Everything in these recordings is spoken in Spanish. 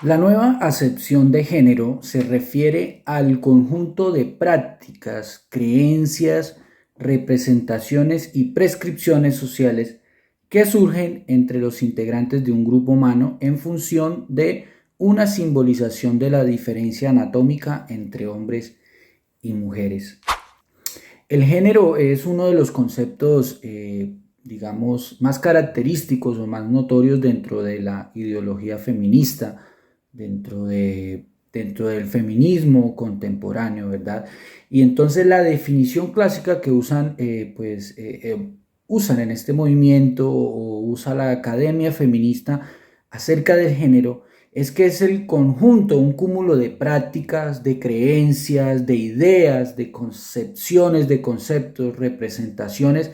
La nueva acepción de género se refiere al conjunto de prácticas, creencias, representaciones y prescripciones sociales que surgen entre los integrantes de un grupo humano en función de una simbolización de la diferencia anatómica entre hombres y mujeres. El género es uno de los conceptos, digamos, más característicos o más notorios dentro de la ideología feminista, dentro del feminismo contemporáneo, ¿verdad? Y entonces la definición clásica que usan en este movimiento o usa la academia feminista acerca del género es que es el conjunto, un cúmulo de prácticas, de creencias, de ideas, de concepciones, de conceptos, representaciones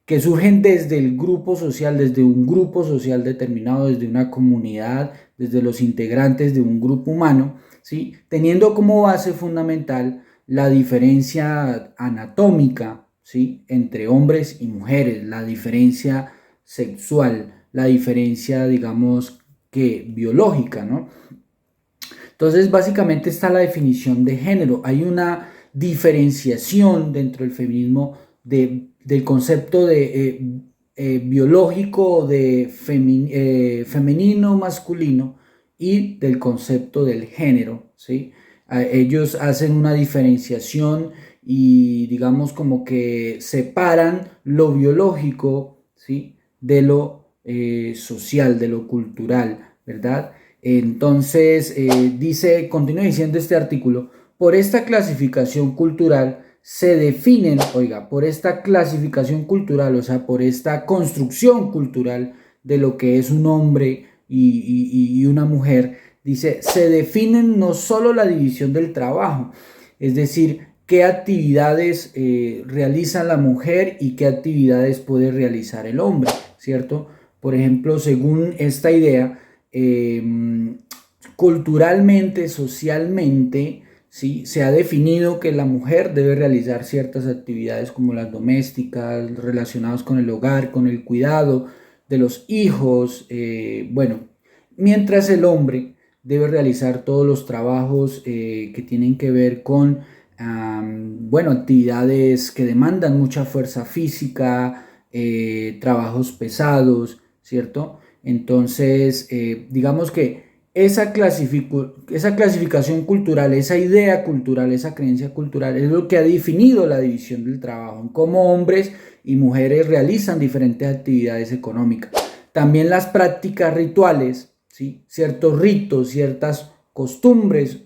que surgen desde el grupo social, desde un grupo social determinado, desde una comunidad, desde los integrantes de un grupo humano, ¿sí? Teniendo como base fundamental la diferencia anatómica, ¿sí? Entre hombres y mujeres, la diferencia sexual, la diferencia, digamos, que biológica, ¿no? Entonces, básicamente está la definición de género. Hay una diferenciación dentro del feminismo del concepto de biológico de femenino, masculino y del concepto del género, ¿sí? Ellos hacen una diferenciación y digamos como que separan lo biológico, ¿sí? De lo social, de lo cultural, ¿verdad? Entonces, continúa diciendo este artículo, por esta clasificación cultural se definen, oiga, por esta clasificación cultural, o sea, por esta construcción cultural de lo que es un hombre y una mujer, dice, se definen no solo la división del trabajo, es decir, qué actividades realiza la mujer y qué actividades puede realizar el hombre, ¿cierto? Por ejemplo, según esta idea, culturalmente, socialmente, ¿sí? Se ha definido que la mujer debe realizar ciertas actividades como las domésticas, relacionadas con el hogar, con el cuidado de los hijos, bueno, mientras el hombre debe realizar todos los trabajos que tienen que ver con, bueno, actividades que demandan mucha fuerza física, trabajos pesados, ¿cierto? Entonces, digamos que esa clasificación cultural, esa idea cultural, esa creencia cultural es lo que ha definido la división del trabajo, en cómo hombres y mujeres realizan diferentes actividades económicas. También las prácticas rituales, ¿sí? Ciertos ritos, ciertas costumbres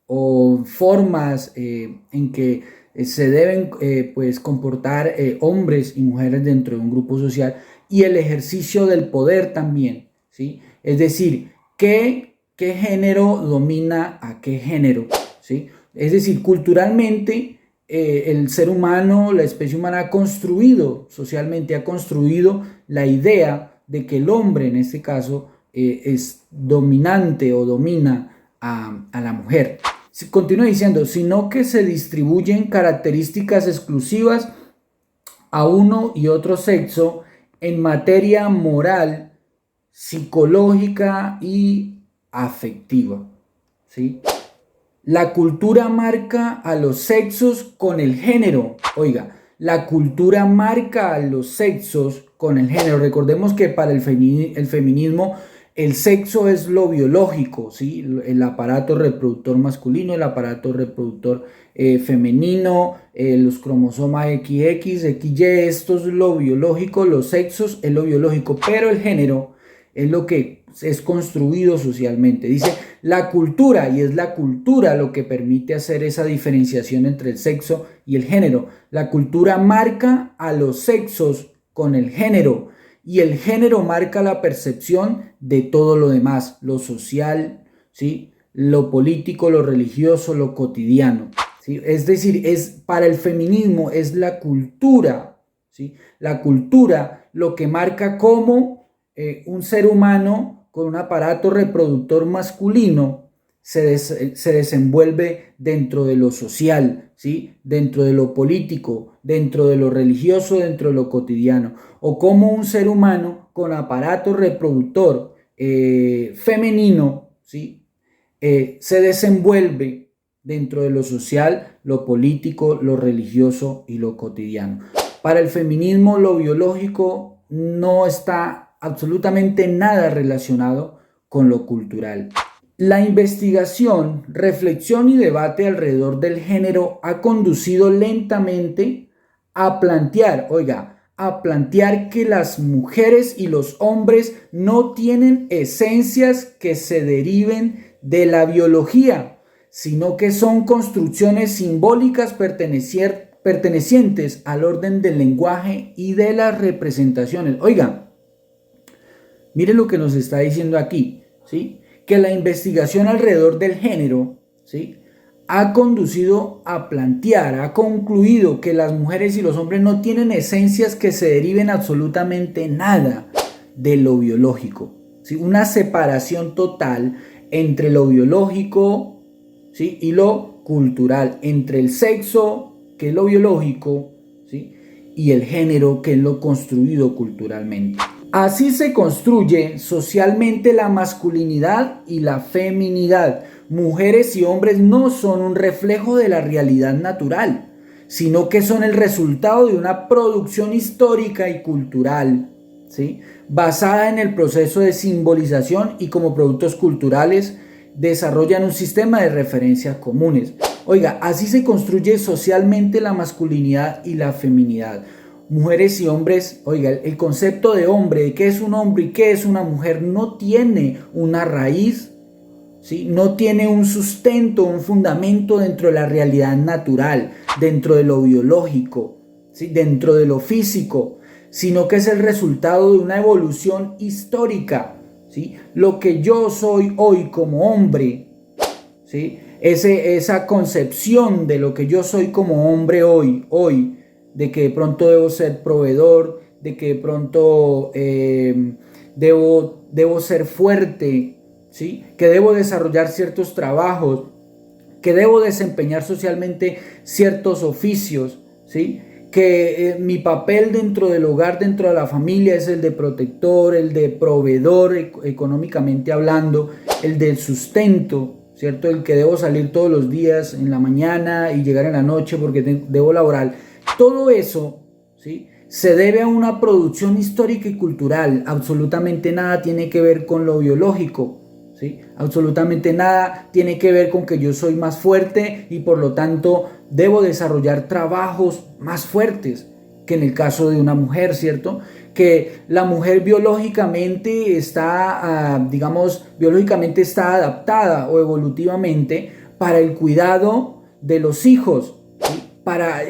o formas en que se deben pues comportar hombres y mujeres dentro de un grupo social y el ejercicio del poder también, ¿sí? Es decir, qué género domina a qué género, ¿sí? Es decir, culturalmente el ser humano, la especie humana ha construido, socialmente ha construido la idea de que el hombre en este caso es dominante o domina a la mujer. Continúa diciendo, sino que se distribuyen características exclusivas a uno y otro sexo en materia moral, psicológica y afectiva, ¿sí? La cultura marca a los sexos con el género. Oiga, la cultura marca a los sexos con el género. Recordemos que para el feminismo el sexo es lo biológico, ¿sí? El aparato reproductor masculino, el aparato reproductor femenino, los cromosomas XX, XY, esto es lo biológico, los sexos es lo biológico, pero el género es lo que es construido socialmente. Dice la cultura, y es la cultura lo que permite hacer esa diferenciación entre el sexo y el género. La cultura marca a los sexos con el género y el género marca la percepción de todo lo demás, lo social, ¿sí? Lo político, lo religioso, lo cotidiano, ¿sí? Es decir, para el feminismo es la cultura, ¿sí? La cultura lo que marca cómo un ser humano con un aparato reproductor masculino se desenvuelve dentro de lo social, ¿sí? Dentro de lo político, dentro de lo religioso, dentro de lo cotidiano, o como un ser humano con aparato reproductor femenino ¿sí? Se desenvuelve dentro de lo social, lo político, lo religioso y lo cotidiano. Para el feminismo, lo biológico no está absolutamente nada relacionado con lo cultural. La investigación, reflexión y debate alrededor del género ha conducido lentamente a plantear, a plantear que las mujeres y los hombres no tienen esencias que se deriven de la biología, sino que son construcciones simbólicas pertenecientes al orden del lenguaje y de las representaciones. Mire lo que nos está diciendo aquí, ¿sí? Que la investigación alrededor del género, ¿sí?, ha conducido a plantear, ha concluido que las mujeres y los hombres no tienen esencias que se deriven absolutamente nada de lo biológico, ¿sí? Una separación total entre lo biológico, ¿sí?, y lo cultural, entre el sexo, que es lo biológico, ¿sí?, y el género, que es lo construido culturalmente. Así se construye socialmente la masculinidad y la feminidad. Mujeres y hombres no son un reflejo de la realidad natural, sino que son el resultado de una producción histórica y cultural, ¿sí?, basada en el proceso de simbolización, y como productos culturales desarrollan un sistema de referencias comunes. Así se construye socialmente la masculinidad y la feminidad. Mujeres y hombres, el concepto de hombre, de qué es un hombre y qué es una mujer, no tiene una raíz, ¿sí?, no tiene un sustento, un fundamento dentro de la realidad natural, dentro de lo biológico, ¿sí?, dentro de lo físico, sino que es el resultado de una evolución histórica, ¿sí? Lo que yo soy hoy como hombre, ¿sí?, esa concepción de lo que yo soy como hombre hoy, de que de pronto debo ser proveedor, de que de pronto debo ser fuerte, ¿sí?, que debo desarrollar ciertos trabajos, que debo desempeñar socialmente ciertos oficios, ¿sí?, que mi papel dentro del hogar, dentro de la familia, es el de protector, el de proveedor económicamente hablando, el del sustento, ¿cierto?, el que debo salir todos los días en la mañana y llegar en la noche porque debo laborar. Todo eso, ¿sí?, se debe a una producción histórica y cultural. Absolutamente nada tiene que ver con lo biológico, ¿sí? Absolutamente nada tiene que ver con que yo soy más fuerte y por lo tanto debo desarrollar trabajos más fuertes que en el caso de una mujer, ¿cierto? Que la mujer biológicamente está, biológicamente está adaptada o evolutivamente para el cuidado de los hijos, ¿sí?, para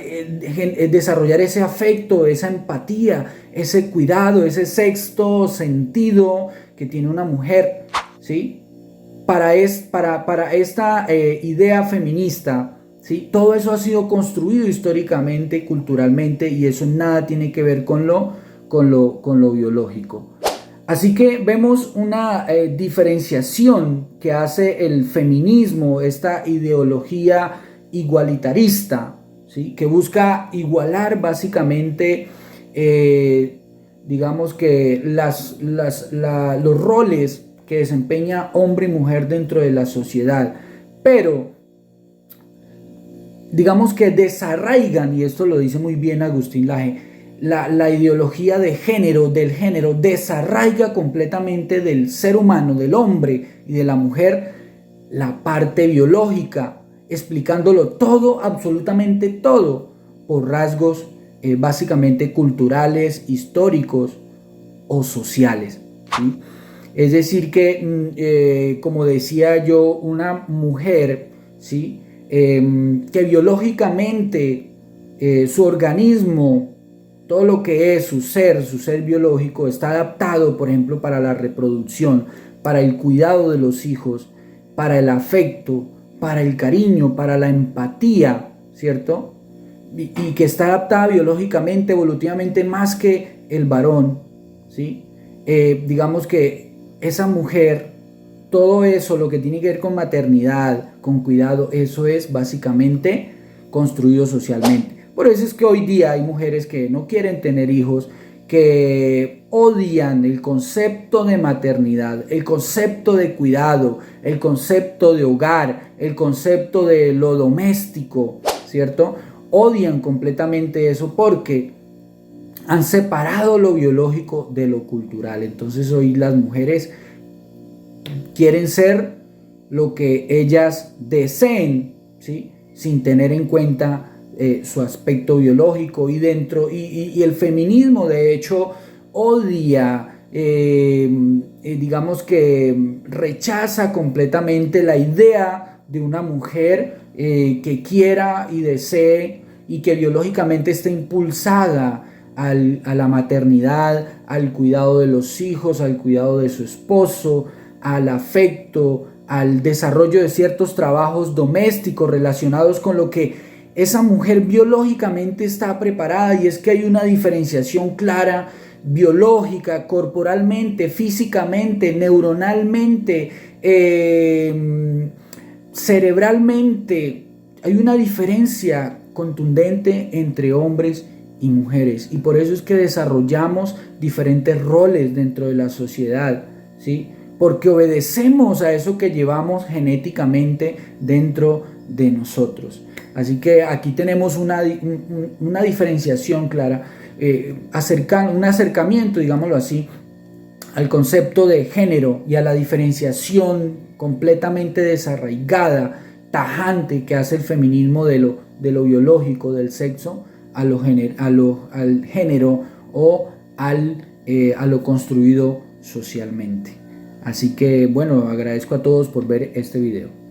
desarrollar ese afecto, esa empatía, ese cuidado, ese sexto sentido que tiene una mujer, ¿sí? Para esta idea feminista, ¿sí?, todo eso ha sido construido históricamente, culturalmente, y eso nada tiene que ver con lo biológico. Así que vemos una diferenciación que hace el feminismo, esta ideología igualitarista, ¿sí?, que busca igualar básicamente, que los roles que desempeña hombre y mujer dentro de la sociedad, pero digamos que desarraigan, y esto lo dice muy bien Agustín Laje, la ideología del género, desarraiga completamente del ser humano, del hombre y de la mujer, la parte biológica, explicándolo todo, absolutamente todo, por rasgos básicamente culturales, históricos o sociales, ¿sí? Es decir que, como decía yo, una mujer, ¿sí?, que biológicamente su organismo, todo lo que es su ser biológico, está adaptado, por ejemplo, para la reproducción, para el cuidado de los hijos, para el afecto, para el cariño, para la empatía, ¿cierto? Y que está adaptada biológicamente, evolutivamente, más que el varón, ¿sí? Digamos que esa mujer, todo eso, lo que tiene que ver con maternidad, con cuidado, eso es básicamente construido socialmente. Por eso es que hoy día hay mujeres que no quieren tener hijos, que odian el concepto de maternidad, el concepto de cuidado, el concepto de hogar, el concepto de lo doméstico, ¿cierto? Odian completamente eso porque han separado lo biológico de lo cultural. Entonces hoy las mujeres quieren ser lo que ellas deseen, ¿sí? Sin tener en cuenta su aspecto biológico y el feminismo de hecho odia, digamos que rechaza completamente la idea de una mujer que quiera y desee y que biológicamente esté impulsada a la maternidad, al cuidado de los hijos, al cuidado de su esposo, al afecto, al desarrollo de ciertos trabajos domésticos relacionados con lo que esa mujer biológicamente está preparada. Y es que hay una diferenciación clara biológica, corporalmente, físicamente, neuronalmente, cerebralmente. Hay una diferencia contundente entre hombres y mujeres, y por eso es que desarrollamos diferentes roles dentro de la sociedad, ¿sí? Porque obedecemos a eso que llevamos genéticamente dentro de nosotros. Así que aquí tenemos una diferenciación clara, un acercamiento, digámoslo así, al concepto de género y a la diferenciación completamente desarraigada, tajante, que hace el feminismo de lo biológico, del sexo, al género o a lo construido socialmente. Así que bueno, agradezco a todos por ver este video.